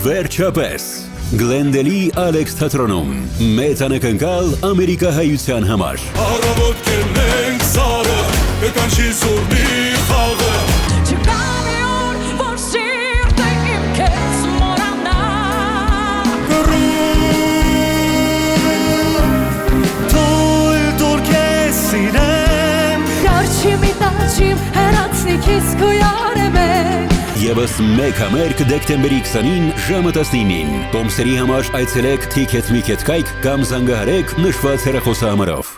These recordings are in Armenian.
Վերջապես Գլենդելի Ալեքս թատրոնում մեծ անակնկալ ամերիկահայության համար Առավոտ կենենք սարը կկանչի զուրմի խաղը Չկան է օր, որ սիրտը իմ քեզ մորանա Թույլ դուր քեզ սիրեմ Կարչի մի տաչիմ հեռացնի քեզ կոյարեմ է Եվս մեկ համերգ դեկտեմբերի 20-ին ժամը 19-ին Տոմսերի համար այցելեք Ticket կայք կամ զանգահարեք նշված հեռախոսահամարով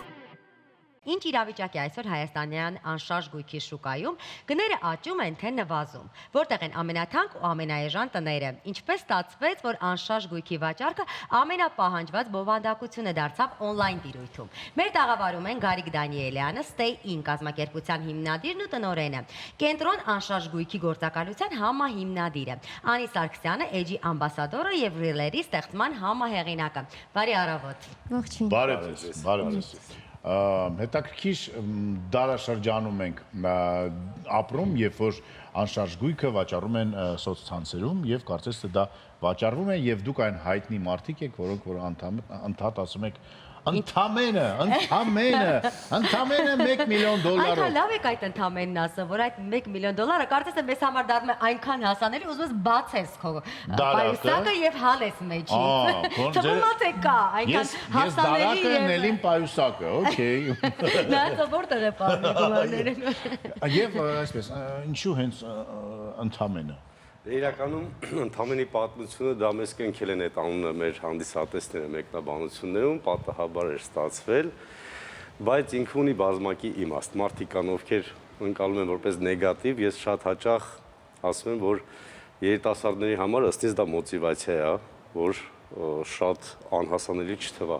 Ինչ իրավիճակ է այսօր հայաստանյան անշարժ գույքի շուկայում, գները աճում են թե նվազում, որտեղ են ամենաթանկ ու ամենաէժան տները, ինչպես ստացվեց, որ անշարժ գույքի վաճառքը ամենապահանջված բովանդակությունը դարձավ օնլայն տիրույթում։ Մեր տաղավարում են Գարիկ Դանիելյանը, Stay In կազմակերպության հիմնադիրն ու տնօրենը, Կենտրոն անշարժ գույքի գործակալության համահիմնադիրը, Անի Սարգսյանը, Edge ամբասադորը եւ Reeler-ի ստեղծման համահեղինակը։ Բարի առավոտ։ Ողջույն։ Բարև։ Հետաքրքիր դարաշրջանում ենք ապրում, երբ որ անշարժ գույքը վաճառում են սոցցանցերում եւ կարծես թե դա վաճառվում է եւ դուք այն հայտնի մարդիկ եք, որոնք որ անդադ ասում եք Ընդամենը 1 միլիոն դոլարով։ Այնքան լավ եք այդ ընդամենն ասում, որ այդ 1 միլիոն դոլարը կարծես թե մեզ համար դառնում է այնքան հասանելի, ուզում ես բացես քո պայուսակը եւ հանես մեջից։ Թվում է թե կա այնքան հասանելի եւ ես դարակը պայուսակը, օքեյ։ Դա որտեղ է պարզի գումարները։ Եվ այսպես, ինչու հենց ընդամենը։ Իրականում ընդամենի պատմությունը դա մեզ կենքել են այդ անունը մեր հանդիսատեսները մեկնաբանություններում, պատահաբար էր ստացվել, բայց ինքը ունի բազմակի իմաստ, մարդիկ կան, ովքեր ընկալում են որպես նեգատիվ, ես շատ հաճախ ասում եմ, որ երիտասարդների համար ըստ ինձ դա մոտիվացիա է, որ շատ անհասանելի չթվա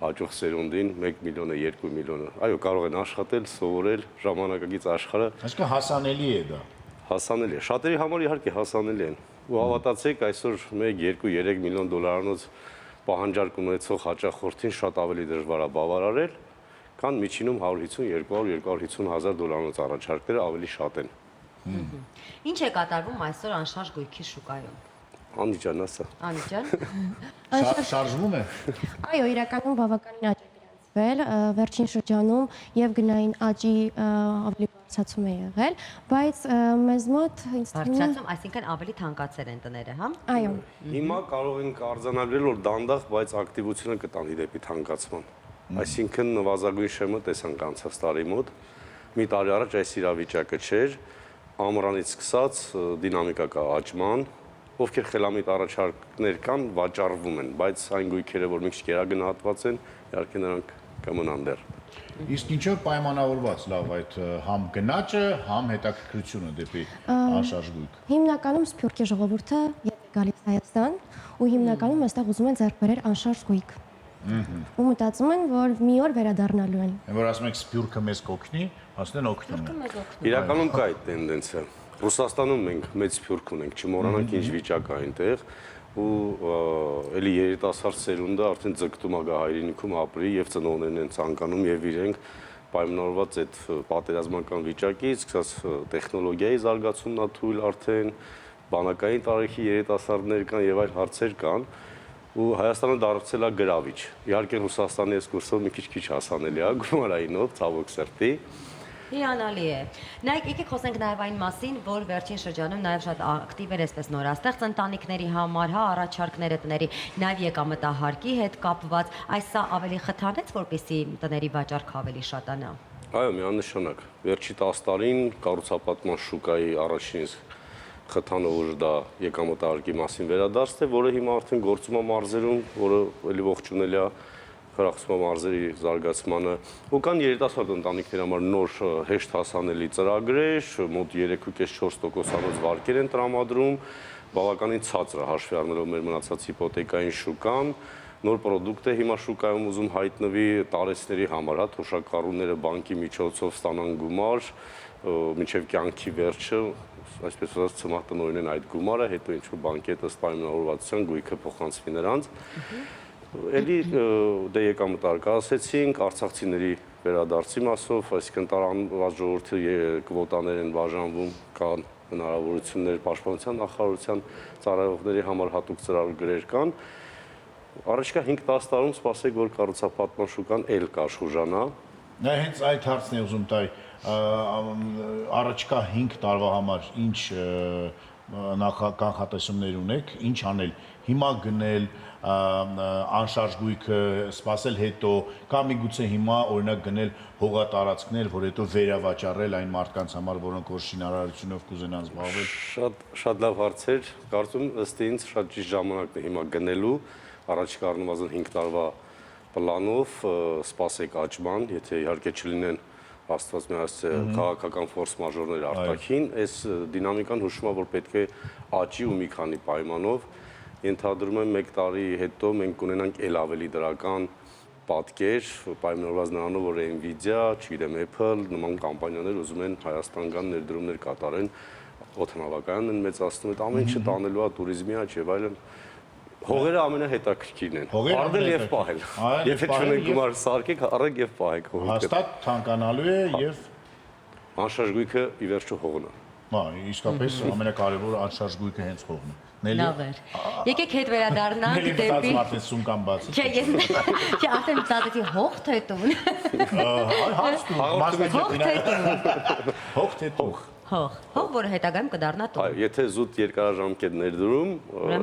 հաջող սերունդին 1 միլիոնը, 2 միլիոնը, այո, կարող են աշխատել, սովորել, ժամանակակից աշխարհը։ Այսինքն հասանելի է դա։ Հասանելի է, շատերի համար իհարկե հասանելի են ու հավատացեք այսօր 1, 2, 3 միլիոն դոլարանոց պահանջարկ ունեցող հաճախորդին շատ ավելի դժվար է բավարարել, քան միջինում 150, 200, 250 հազար դոլարանոց առաջարկները ավելի շատ են։ Ինչ է կատարվում այսօր անշարժ գույքի շուկայում։ Անի ջան, ասա։ Անի ջան։ Շարժվում է։ Այո, իրականում բավականին աճ է գրանցվել վերջին շրջանում եւ գնային աճի ավելի բարձրացում է եղել, բայց մեզ մոտ ինձ թվում է բարձրացում, այսինքն ավելի թանկացել են տները, հա։ Այո։ Հիմա կարող ենք արձանագրել, որ դանդաղ, բայց ակտիվությունը կտանի դեպի թանկացման։ Այսինքն նվազագույն շեմը տեսանք անցած տարի մոտ, մի տարի առաջ այս իրավիճակը չէր, ամռանից սկսած դինամիկա կա աճման, ովքեր խելամիտ առաջարկներ կան, վաճառվում են, բայց այն գույքերը, որ մի քիչ գերագնահատված են, իհարկե նրանք կմնան դեռ։ Իսկ ինչով պայմանավորված լավ այդ համ գնաճը, համ հետաքրքրությունը դեպի անշարժ գույք։ Հիմնականում Սփյուռքի ժողովուրդը գալիս Հայաստան ու հիմնականում այստեղ ուզում են ձեռք բերել անշարժ գույք։ Ու մտածում են, որ մի օր վերադառնալու են։ Որ ասում եք Սփյուռքը մեզ կօգնի, ասեն օգնում է։ Իրականում կա այդ տենդենսը։ Ռուսաստանում մենք մեծ Սփյուռք ունենք, չմոռանանք ինչ վիճակ է այնտեղ, ու էլի երիտասարդ սերունդը արդեն ձգտում է գա հայրենիքում ապրի եւ ծնողներն են ցանկանում եւ իրենք պայմանավորված այդ պատերազմական վիճակից, սկսած տեխնոլոգիայի զարգացումն է թույլ արդեն բանակային տարիքի երիտասարդներ կան եւ այլ հարցեր կան ու Հայաստանը դարձել է գրավիչ։ Իհարկե Ռուսաստանի էսկուրսով մի քիչ հասանելի է գումարայինով, ցավոք սրտի։ Հիանալի է։ Նայեք, եկեք խոսենք նաև այն մասին, որ վերջին շրջանում նաև շատ ակտիվ էր այսպես նորաստեղծ ընտանիքների համար, հա, առաջարկները տների, նաև եկամտահարկի հետ կապված, այս սա ավելի խթանեց, որպեսզի տների վաճառքը ավելի շատանա։ Այո, միանշանակ։ Վերջի 10 տարին կառուցապատման շուկայի առաջին խթանը, որ դա եկամտահարկի մասին վերադարձ է, որը հիմա արդեն գործում է մարզերում, որը էլի ողջունելի է խրախուսում մարզերի զարգացմանը ու կան երիտասարդ ընտանիքների համար նոր հեշտ հասանելի ծրագրեր, մոտ 3.4%-անոց վարկեր են տրամադրում, բավականին ցածր է հաշվի առնելով մեր մնացած հիպոթեկային շուկան, նոր պրոդուկտ է հիմա շուկայում ուզում հայտնվի տարեցների համար, հա, թոշակառուները բանկի միջոցով ստանան գումար, մինչև կյանքի վերջը, այսպես ասած ծմահտնօրեն այդ գումարը, հետո ինչ-որ բանկի հետ ըստ պայմանավորվածության գույքը փոխանցվի նրանց։ Էլի դե եկամտահարկը ասեցինք, արցախցիների վերադարձի մասով, այսինքն տարանված ժողովրդի կվոտաներ են բաժանվում, կան հնարավորություններ պաշտպանության նախարարության ծառայողների համար հատուկ ծրագրեր կան։ Առաջիկա 5-10 տարում սպասեք, որ կառուցապատման շուկան էլ կաշխուժանա։ Նա հենց այդ հարցն է ուզում տալ, առաջիկա 5 տարվա համար ինչ կանխատեսումներ ունեք, ինչ անել, հիմա գնել, անշարժ գույքը սպասել հետո, կամ միգուցե հիմա օրինակ գնել հողատարածքներ, որ հետո վերավաճառել այն մարդկանց համար, որոնք որ շինարարությունով կուզենան զբաղվել։ Շատ լավ հարցեր, կարծում ըստ ինձ շատ ճիշտ ժամանակն է հիմա գնելու, առաջիկա առնվազն 5 տարվա պլանով սպասեք աճման, եթե իհարկե չլինեն Աստված միասը քաղաքական ֆորս մաժորներ արտաքին, այս դինամիկան հուշում է, որ պետք է աճի ու մի քանի պայմանով, ենթադրում եմ 1 տարի հետո մենք կունենանք ել ավելի դրական պատկեր, պայմանավորված նրանով, որ Nvidia, չգիտեմ, Apple նման կամպանիաներ ուզում են Հայաստան գան ներդրումներ կատարեն, օդանավակայանն են մեծացնում, այդ ամեն ինչը տանելու է туриզմի աճ եւ այլն։ Հողերը ամենահետաքրքիրն են։ Արդել եւ պահել։ Եթե չունեք գումար սարքեք, առեք եւ պահեք հողերը։ Հաստատ թանկանալու է եւ անշարժ գույքը ի վերջո հողն է։ Հա, իսկապես ամենակարևորը անշարժ գույքը հենց հողն է։ Լավ էր։ Եկեք հետ վերադառնանք դեպի մարդես սում կամ բաց։ Չէ, ես արդեն մտածեցի հող թե տուն։ Հարց դու, հող թե տուն։ Հող, որը հետագայում կդառնա տուն։ Այո, եթե զուտ երկարաժամկետ ներդրում,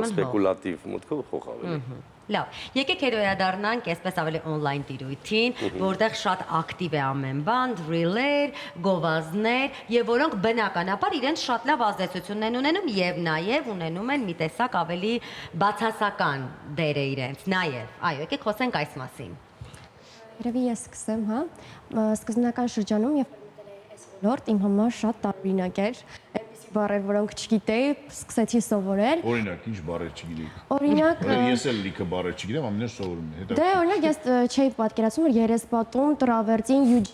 սպեկուլատիվ մտքով հող ավելի։ Լավ, եկեք հետ վերադառնանք այսպես ավելի on-line տիրույթին, որտեղ շատ ակտիվ է ամեն բան, դրիլեր, գովազդներ, եւ որոնք բնականաբար իրենց շատ լավ ազդեցություն են ունենում եւ նաեւ ունենում են մի տեսակ ավելի բացասական դեր է իրենց, նաեւ։ Այո, եկեք խոսենք այս մասին։ Երևի ես սկսեմ, հա։ Սկզբնական շրջանում եւ ոլորտ իմ համար շատ տարօրինակ էր։ Այնպիսի բառեր, որոնք չգիտեի, սկսեցի սովորել։ Օրինակ, ինչ բառեր չգիտեի։ Օրինակ, ես էլ լիքը բառեր չգիտեմ, ամենը սովորում եմ։ Դե օրինակ ես չէի պատկերացնում, որ երեսպատում, տրավերտին, UG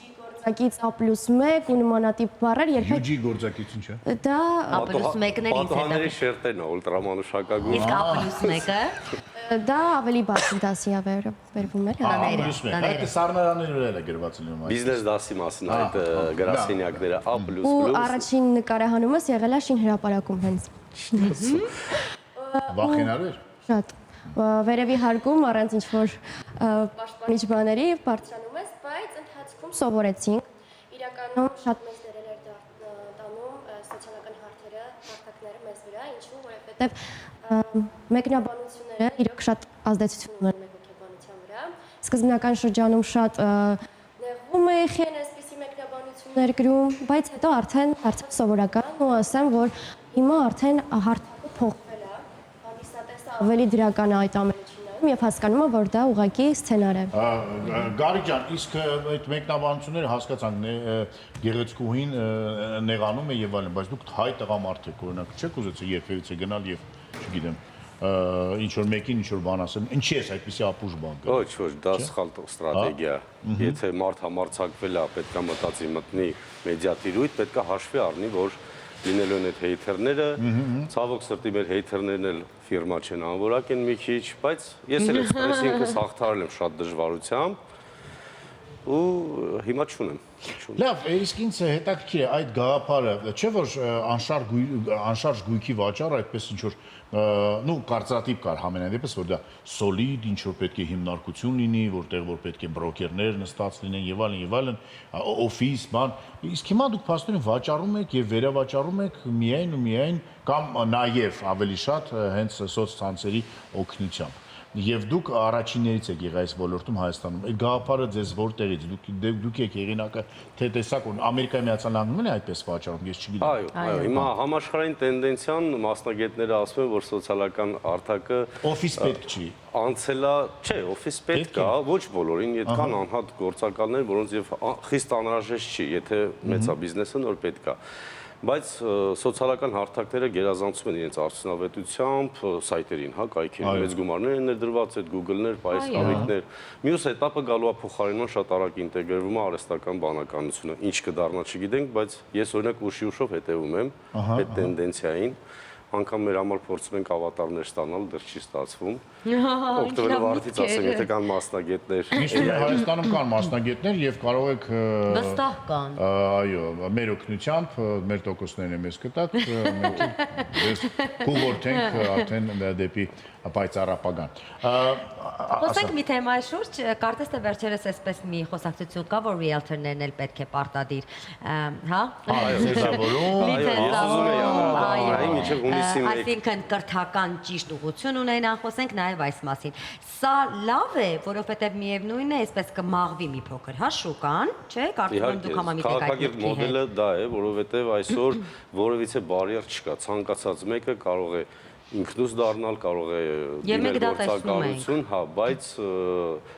գործակից A+1 ու նմանատիպ բառեր երբեք UG գործակից ինչ է։ դա A+1-ն ինձ Պատահաների շերտերն է, ուլտրամանուշակագույն։ Իսկ A+1-ը դա ավելի բարձր դասի է վերվում էր։ Այդ սառնարանների վրա է գրված լինում այս։ Բիզնես դասի մասին այդ գրասենյակները A++։ Ու առաջին նկարահանումս եղել է շինհրապարակում հենց։ Վախենալու էր։ Շատ։ Վերևի հարկում առանց ինչ-որ պաշտպանիչ բաների բարձրանում ես, բայց ընթացքում սովորեցինք։ Իրականում շատ մեծ դերեր էր տանում սոցիալական հարթակները մեզ վրա, ինչու, որովհետև մեկնաբանությունները իրոք շատ ազդեցություն ունեն մեր հոգեբանության վրա։ Սկզբնական շրջանում շատ նեղվում էի խեն այսպիսի մեկնաբանություններ գրում, բայց հետո արդեն դարձավ սովորական ու ասեմ, որ հիմա արդեն հարթակը փոխվել է, հանդիսատեսը ավելի դրական է այդ ամենը չնայում եւ հասկանում է, որ դա ուղղակի սցենար է։ Գարի ջան, իսկ այդ մեկնաբանությունները հասկացանք, գեղեցկուհին նեղանում է եւ այլն, բայց դուք հայ տղամարդ եք, օրինակ, չեք ուզեցի երբևիցե գնալ եւ, չգիտեմ, ինչ որ մեկին ինչ որ բան ասեմ, ինչի՞ է այդպեսի ապուշ բան կա։ Ոչ, դա սխալ ստրատեգիա։ Եթե մարդ համարձակվել է, պետքա մտածի մտնի մեդիա տիրույթ, պետքա հաշվի առնի, որ լինելու են այդ հեյթերները, ցավոք սրտի մեր հեյթերներն էլ ֆիրմա չեն անորակ են մի քիչ, բայց ես էլ էքսպրեսինքս հաղթարել եմ շատ դժվարությամբ ու հիմա չունեմ։ Լավ, իսկ ինձ հետաքրքիր է այդ գաղափարը, չէ՞ որ անշարժ գույքի վաճառը այդպես ինչ որ նու կարծրատիպ կար համենայն դեպս, որ դա սոլիդ, ինչ որ պետք է հիմնարկություն լինի, որտեղ որ պետք է բրոկերներ նստած լինեն եւ այլն, օֆիս, բան։ Իսկ հիմա դուք փաստորեն վաճառում եք եւ վերավաճառում եք միայն ու միայն կամ նաեւ ավելի շատ հենց սոցցանցերի օգնությամբ։ Եվ դուք առաջիններից եք եղել այս ոլորտում Հայաստանում։ Այդ գաղափարը ձեզ որտեղից դուք եք եղինակը թե տեսակ որ Ամերիկայի Միացյալ Նահանգներն են այդպես վաճառում, ես չգիտեմ։ Այո, հիմա համաշխարհային տենդենցիան մասնագետները ասում են, որ սոցիալական հարթակը օֆիս պետք չի։ Անցելա, չէ, օֆիս պետք է, ոչ բոլորին, այդքան անհատ գործակալներ, որոնց եւ խիստ անհրաժեշտ չի, եթե մեծա բիզնեսը նոր պետք է։ Բայց սոցիալական հարթակները գերազանցում են իրենց արդյունավետությամբ սայթերին, հա, կայքերին, մեծ գումարներ են ներդրված, այդ Google-ներ, պայսկավիկներ։ Մյուս էտապը գալու է փոխարինման շատ արագ ինտեգրվում է արհեստական բանականությունը։ Ինչ կդառնա չգիտենք, բայց ես օրինակ ուշի ուշով հետևում եմ այդ տենդենցիային։ անգամ մեր համար փորձում ենք ավատարներ ստանալ, դեռ չի ստացվում։ Օգտվելով արդից ասեմ, եթե կան մասնագետներ։ Միշտ Հայաստանում կան մասնագետներ եւ կարող եք Վստահ կան։ այո, մեր օգնությամբ, մեր տոկոսներն մեզ կտակ, մենք դες կուղորթենք արդեն դեպի պայծառ ապագան։ Խոսենք մի թեմայի շուրջ, կարծես թե վերջերս այսպես մի խոսակցություն կա, որ realtor-ներն էլ պետք է պարտադիր, հա? Այսինքն կրթական ճիշտ ուղղություն ունենան, խոսենք նաև այս մասին։ Սա լավ է, որովհետև միևնույն է, այսպես կմաղվի մի փոքր, հա, շուկան, չէ՞, կարծում եմ դուք համամիտ եք այդ միտքի հետ։ Մոդելը դա է, որովհետև այսօր որևիցե բարիեր չկա, ցանկացած մեկը կարող է ինքնուս դառնալ, կարող է դիմել գործակալություն, հա, բայց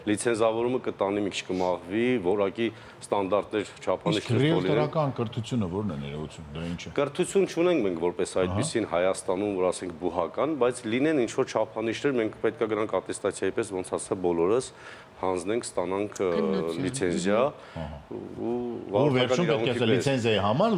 լիցենզավորումը կտանի մի քիչ կմաղվի, որակի ստանդարտներ չափանիշներ կոլի։ Ռիելտորական կրթությունը ո՞րն է ներողություն, դա ինչ է։ Կրթություն չունենք մենք որպես այդպեսին Հայաստանում, որ ասենք բուհական, բայց լինեն ինչ որ չափանիշներ, մենք պետք է գնանք ատեստացիայի պես, ոնց ասա բոլորս, հանձնենք, ստանանք լիցենզիա ու վերջում պետք է լիցենզիայի համար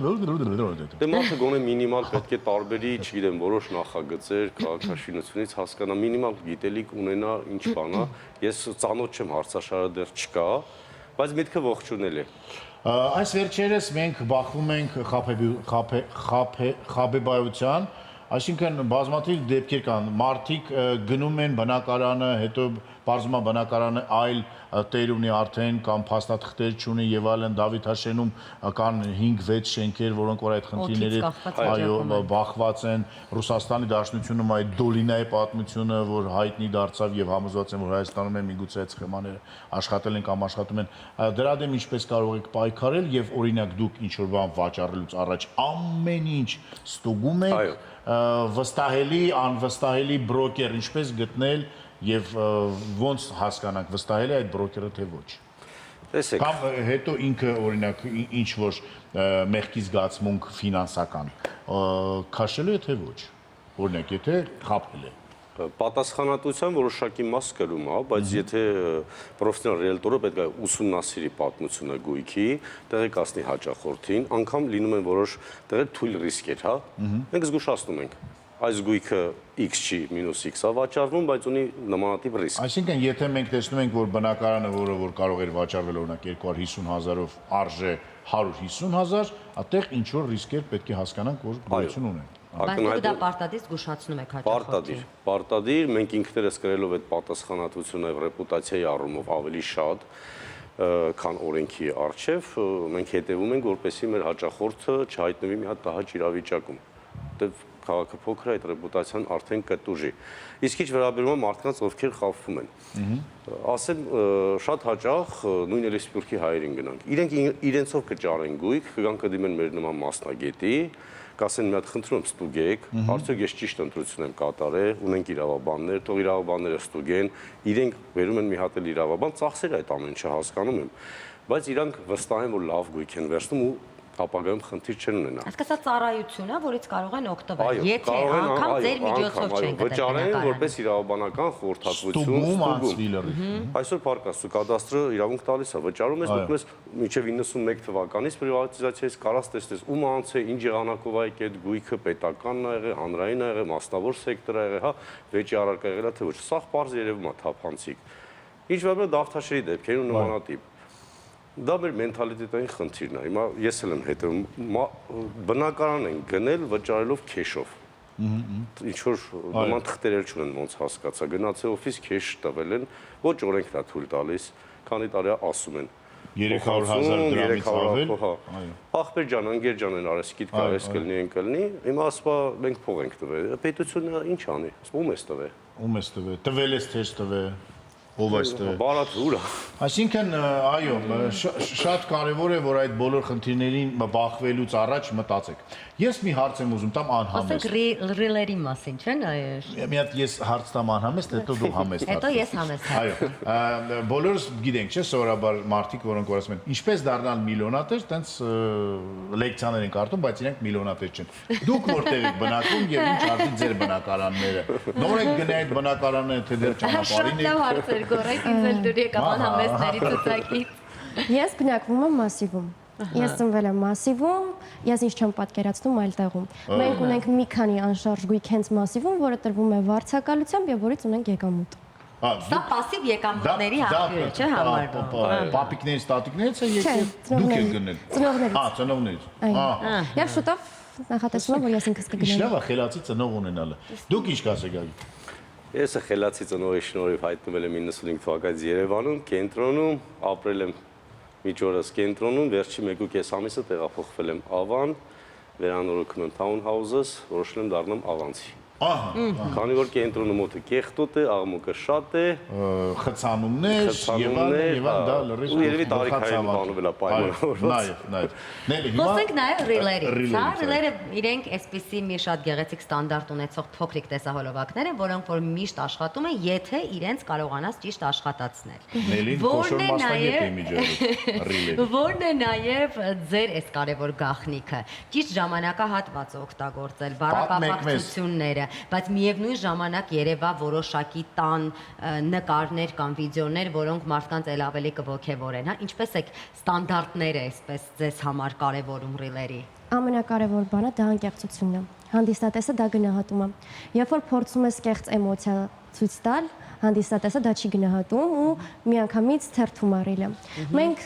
դե մարդը գոնե մինիմալ պետք է տարբերի, չգիտեմ, որոշ նախագծեր, քաղաքաշինությունից հասկանա, մինիմալ գիտելիք ունենա, ինչ բան է։ Ես ծանոթ չեմ, հարցաշարը դեռ չկա, բայց միտքը ողջունել է։ Այս վերջերս մենք բախվում ենք խաբեբայության, այսինքն բազմաթիվ դեպքեր կան, մարդիկ գնում են բնակարանը, հետո բարձում է բնակարանը այլ տեր ունի արդեն կամ փաստաթղթեր չունի եւ այլն, Դավիթ Հաշենում կան 5-6 շենքեր, որոնք որ այդ խնդիրներից այո բախված են, Ռուսաստանի Դաշնությունում այդ Դոլինայի պատմությունը, որ հայտնի դարձավ եւ համոզված են, որ Հայաստանում են միգուցե այդ սխեմաները աշխատել են կամ աշխատում են, դրա դեմ ինչպես կարող եք պայքարել եւ օրինակ դուք ինչ որ բան վաճառելուց առաջ ամեն ինչ ստուգում եք, վստահելի, անվստահելի բրոկեր ինչպես գտնել եւ ոնց հասկանանք վստահելի այդ բրոկերը թե ոչ։ Տեսեք։ Կամ հետո ինքը օրինակ ինչ որ մեղքի զգացմունք ֆինանսական քաշելու է թե ոչ։ Օրինակ եթե խաբել է։ Պատասխանատվության որոշակի մաս կրում է, բայց եթե պրոֆեսիոնալ ռիելտորը պետք է ուսումնասիրի պատմությունը գույքի, տեղեկացնի հաճախորդին, անգամ լինում են որոշ տեղեր թույլ ռիսկեր, հա։ Մենք զգուշացնում ենք։ Այս գույքը X չի, -X է վաճառվում, բայց ունի նմանատիպ ռիսկ։ Այսինքն, եթե մենք տեսնում ենք, որ բնակարանը, որ կարող էր վաճառվել օրինակ 250,000-ով արժե 150,000, այդտեղ ինչ որ ռիսկեր պետք է հասկանանք, որ գոյություն ունեն։ Բայց դուք դա պարտադիր զգուշացնում եք հաճախորդին։ Պարտադիր, մենք ինքներս կրելով այդ պատասխանատվությունը եւ ռեպուտացիայի առումով ավելի շատ, քան օրենքի արժեվ, մենք հետևում ենք, որպեսզի մեր հաճախորդը չհայտնվի մի հատ տհաճ իրավիճակում։ Որտեւ քաղաքը փոքր է, այդ ռեպուտացիան արդեն կտուժի։ Իսկ ինչ վերաբերում է մարդկանց, ովքեր խաբվում են։ Ասեմ, շատ հաճախ նույն էլի Սփյուռքի հայերին գնանք։ Իրենք իրենցով կճարեն գույք, կգան կդիմեն մեր նման մասնագետի, կասեն մի հատ խնդրում ստուգեք, արդյոք ես ճիշտ ընտրություն եմ կատարել, ունենք իրավաբաններ, թող իրավաբանները ստուգեն, իրենք վերում են մի հատ էլ իրավաբան, ծախսեր այդ ամեն ինչը հասկանում եմ, բայց իրանք վստահ են, որ լավ գույք են վերցնում ու ապագայում խնդիր չեն ունենա։ Այսինքն սա ծառայություն է, որից կարող են օգտվել, եթե անգամ ձեր միջոցով չեն գտել։ Վճարեն որպես իրավաբանական խորհրդատվություն ստուգում։ Այսօր փառքաստու կադաստրը իրավունք տալիս է, վճարում ես, դուք ես մինչև 91 թվականից պրիվատիզացիայից կարաս տեսնես ում անց է, ինչ եղանակով է այդ գույքը պետականն ա եղել, հանրային ա եղել, մասնավոր սեկտոր ա եղել, հա, վեճի առարկա եղել է թե ոչ։ Սա պարզ երևում է թափանցիկ։ Ինչ որ Դավթաշերի դեպքերն ու նմանատիպ։ Դա մեր մենթալիտետային խնդիրն է։ Հիմա ես էլ եմ հետևում, բնակարան են գնել վճարելով քեշով։ Ինչ որ նման թղթեր չունեն, ոնց հասկացա, գնացել օֆիս քեշ տվել են, ոչ օրենքն է թույլ տալիս, քանի տարի ասում են 300,000 դրամից ավել։ Ախպեր ջան, ընկեր ջան են արեսկիտ կա, այս կլինի, այն կլինի։ Հիմա ասպա մենք փող ենք տվել։ Պետությունը ինչ անի։ Ում ես տվել։ Ում ես տվել։ Տվել ես թե չտվել։ Ով այս տվել։ Բարդ ուր։ Այսինքն, այո, շատ կարևոր է, որ այդ բոլոր խնդիրներին բախվելուց առաջ մտածեք։ Ես մի հարց եմ ուզում տամ անհամեստ։ Ասենք ռիլերի մասին, չէ՞, մի հատ ես հարց տամ անհամեստ, հետո դու համեստ։ Հետո ես համեստ։ Այո, բոլորս գիտենք, չէ՞, սովորաբար մարդիկ, որոնք որ ասում են, ինչպես դառնալ միլիոնատեր, տենց լեկցիաներ են կարդում, բայց իրենք միլիոնատեր չեն։ Դուք որտեղ եք բնակվում եւ ինչ արդի ձեր բնակարանները։ Նոր եք գնա այդ բնակարանը, թե դեռ ճանապարհին եք։ Շատ հարցեր գորեք, ինձ էլ դուր եկավ անհամեստների ցուցակից։ Ես բնակվում եմ Մասիվում։ Ես ծնվել եմ Մասիվում, ես ինչ չեմ պատկերացնում այլ տեղում։ Մենք ունենք մի քանի անշարժ գույք հենց Մասիվում, որը տրվում է վարձակալությամբ եւ որից ունենք եկամուտ։ Սա пассив եկամուտների աղբյուր է, չէ՞ համարվում։ Պապիկներից, տատիկներից է եկել, դուք եք գնել։ Ծնողներից։ Ծնողներից։ Եվ շուտով նախատեսում եմ, որ ես ինքս կգնեմ։ Իշնավա խելացի ծնող ունենալը։ Դուք ինչ կասեք Գագիկ։ Ես խելացի ծնողի շնորհիվ հայտնվել եմ 95 թվականից Երևանում, կենտրոնում, ապրել եմ մինչ օրս կենտրոնում, վերջի 1.5 ամիսը տեղափոխվել եմ Ավան, վերանորոգում եմ townhouse-ս, որոշել եմ դառնամ ավանցի։ Քանի որ կենտրոնը մոտը կեղտոտ է, աղմուկը շատ է, խցանումներ, եւ դա լրիվ ու երևի տարիքային բանվել է պայմանավորված։ Նայ։ Խոսենք նաև ռիլերի։ Սա ռիլերը իրենք այսպիսի մի շատ գեղեցիկ ստանդարտ ունեցող փոքրիկ տեսահոլովակներ են, որոնք որ միշտ աշխատում են, եթե իրենց կարողանաս ճիշտ աշխատացնել։ Նելին կոշոր մասնագետ է միջոցով ռիլերի։ Որն է նաև ձեր այս կարևոր գաղտնիքը։ Ճիշտ ժամանակահատված օգտագործել, բառակապակցությունները, բայց միևնույն ժամանակ երևա որոշակի տան նկարներ կամ վիդեոներ, որոնք մարդկանց էլ ավելի կողքեվորեն, հա, ինչպես է ստանդարտները այսպես ձեզ համար կարևորում ռիլերի։ Ամենակարևոր բանը դա անկեղծությունն է։ Հանդիսատեսը դա գնահատում է։ Երբ որ փորձում ես կեղծ էմոցիա ցույց տալ, հանդիսատեսը դա չի գնահատում ու միանգամից թերթում առիլ է։ Մենք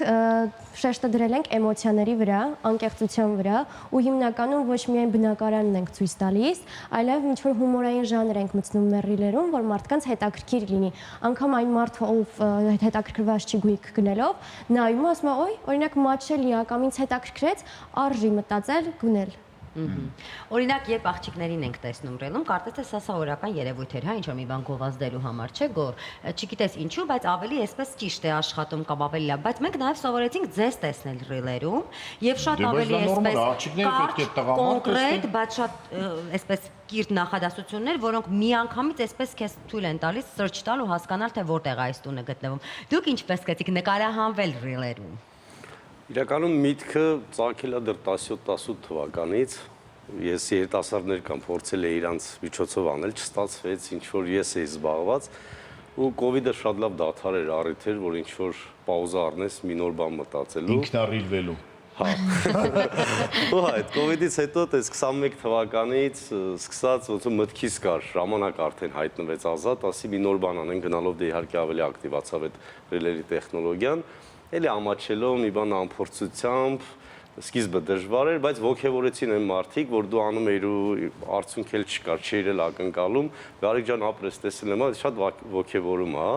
շեշտը դրել ենք էմոցիաների վրա, անկեղծության վրա ու հիմնականում ոչ միայն բնակարանն ենք ցույց տալիս, այլև ինչ-որ հումորային ժանր ենք մտցնում մեր ռիլերում, որ մարդկանց հետաքրքիր լինի։ Անկամ այն մարդը, ով հետաքրքրված չի գույք գնելով, նայում ասում է, «Ոյ, օրինակ մաչելի է կամ ինձ հետաքրքրեց, արժի մտածել, գնել»։ Օրինակ, երբ աղջիկներին ենք տեսնում ռելում, կարծես թե սա սովորական երևույթ էր, հա, ինչ որ մի բան գովազդելու համար, չէ՞ գոր, չգիտես ինչու, բայց ավելի այսպես ճիշտ է աշխատում կամ ավելի լավ, բայց մենք նաև սովորեցինք ձեզ տեսնել ռելերում եւ շատ ավելի այսպես կոնկրետ, բայց շատ այսպես կիրթ նախադասություններ, որոնք միանգամից այսպես քեզ թույլ են տալիս search տալ ու հասկանալ, թե որտեղ է այս տունը գտնվում։ Դուք ինչպես գտիք նկարահանվել ռելերում։ Իրականում միտքը ծագել է դեռ 17-18 թվականից։ Ես երիտասարդներ կամ փորձել էի իրանց միջոցով անել, չստացվեց, ինչ որ ես էի զբաղված ու կոവിഡ്ը շատ լավ դադար էր, առիթ էր, որ ինչ որ պաուզա առնես, մի նոր բան մտածելու։ Ինքնառիլվելու։ Հա։ Ու այդ կոവിഡ്ից հետո դες 21 թվականից սկսած ոնց որ մտքիս կար, ժամանակ արդեն հայտնվեց ազատ, ասի մի նոր բան անեն, գնալով դե իհարկե ավելի ակտիվացավ այդ ռիլերի տեխնոլոգիան։ Էլի ամաչելով մի բան անփորձությամբ, սկիզբը դժվար էր, բայց ոգևորեցին այն մարդիկ, որ դու անում էիր ու արդյունք էլ չկար, չէիր էլ ակնկալում, Գարիկ ջան ապրես տեսել եմ, շատ ոգևորում է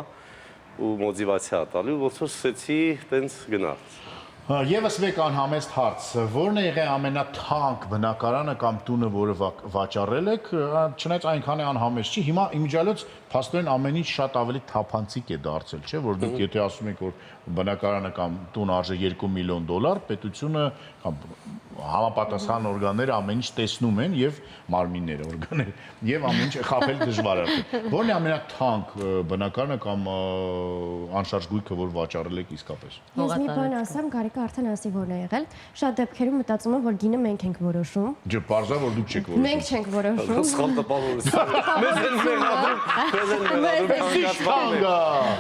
ու մոտիվացիա տալու, ոնց որ սկսեցի տենց գնալ։ Եվս մեկ անհամեստ հարց, որն է եղել ամենաթանկ բնակարանը կամ տունը, որը վաճառել եք, չնայած այնքան է անհամեստ չի, հիմա իմիջիալոց փաստորեն ամեն ինչ շատ ավելի թափանցիկ է դարձել, չէ՞, որ դուք եթե ասում եք, որ բնակարանը կամ տունը արժե $2 միլիոն, պետությունը կամ համապատասխան օրգանները ամեն ինչ տեսնում են եւ մարմինները օրգանները եւ ամեն ինչ խաբել դժվար է։ Որն է ամենաթանկ բնակարանը կամ անշարժ գույքը, որ վաճառել եք իսկապես։ Ես մի բան ասեմ, Գարիկը արդեն ասի որն է եղել։ Շատ դեպքերում մտածում եմ, որ գինը մենք ենք որոշում։ Ջը, բարձա որ դուք չեք որոշում։ Մենք չենք որոշում։ Սխալ տպավորություն։ Մեզ են մեղադրում,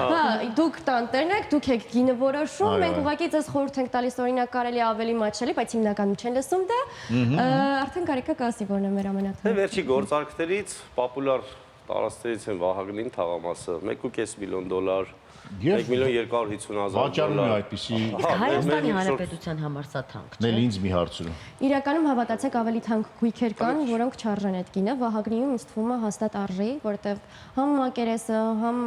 Հա, դուք տանտերն եք, դուք եք գինը որոշում, մենք ուղղակի ձեզ խորհուրդ ենք տալիս, օրինակ կարելի ավելի մաչելի, բայց հիմնականում չեն լսում դա։ Արդեն Գարիկը կասի որն է մեր ամենաթանկը։ Դե վերջի գործարքներից պոպուլար տարածքներից են Վահագնին թաղամասը, $1.5 միլիոն, $1.250,000։ Վաճառում է այդպիսի։ Հայաստանի Հանրապետության համար սա թանկ չէ։ Նել ինձ մի հարցրու։ Իրականում հավատացեք ավելի թանկ գույքեր կան, որոնք չարժեն այդ գինը։ Վահագնիում ինձ թվում է հաստատ արժի, որովհետև համ մակերեսը, համ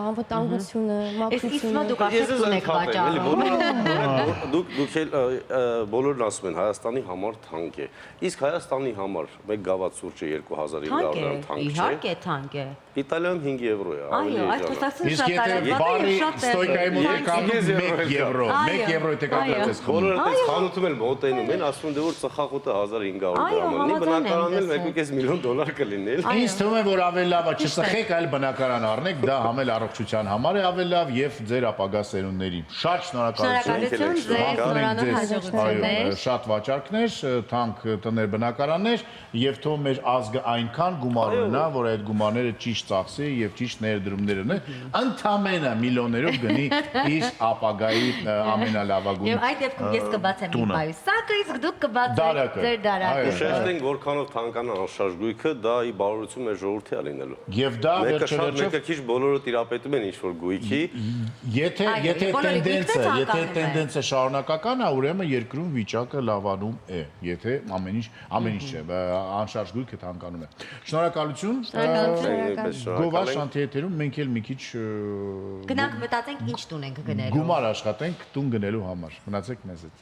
անվտանգությունը, մաքրությունը։ Դուք արդեն ունեք վաճառում։ Դուք բոլորն ասում են Հայաստանի համար թանկ է։ Իսկ Հայաստանի համար մեկ գավաթ սուրճը $2,500 թանկ չէ։ Իհարկե թանկ է։ Իտալիայում €5 է։ Այո, այդ խոսակցությունը Իսկ շատ եթե բարի ստոյկայի մոտ է կանում €1, €1 եթե կապրած բոլորը այդպես խանութում էլ մոտենում են, ասում են դե որ ծխախոտը $1,500 լինի, բնակարանն էլ $1.5 միլիոն կլինի։ Ինձ թվում է, որ ավելի լավ է չծխեք, այլ բնակարան առնեք, դա համել առողջության համար է ավելի լավ եւ ձեր ապագա սերունդների։ Շատ շնորհակալություն ձեզ, նորանոր հաջողություններ։ Շատ վաճառքներ, թանկ տներ բնակարաններ եւ թող մեր ազգը այնքան գումար ունենա, որ այդ գումարները ճիշտ ճիշտ ծախսի եւ ճիշտ ներդրումներ ունի, ընդամենը միլիոներով գնի իր ապագայի ամենալավագույն Եվ այդ դեպքում ես կբացեմ իմ պայուսակը, իսկ դուք կբացեք Դարակը։ ձեր դարակը։ Շեշտենք որքանով թանկանա անշարժ գույքը, դա ի բարօրություն մեր ժողովրդի է լինելու։ Եվ դա Մեկը շատ վերջերաչով մեկը քիչ բոլորը տիրապետում են ինչ-որ գույքի, Եթե բոլորի գույքն է ցանկանում է։ տենդենսը շարունակական է, ուրեմն երկրում վիճակը լավանում է, եթե ամեն ինչ չէ, անշարժ գույքը թանկանում է։ Շնորհակալություն։ Գովա շանթիեթերում մենք էլ մի քիչ Գնանք մտածենք ինչ տուն ենք գնելու։ գումար աշխատենք տուն գնելու համար։ Մնացեք մեզ հետ։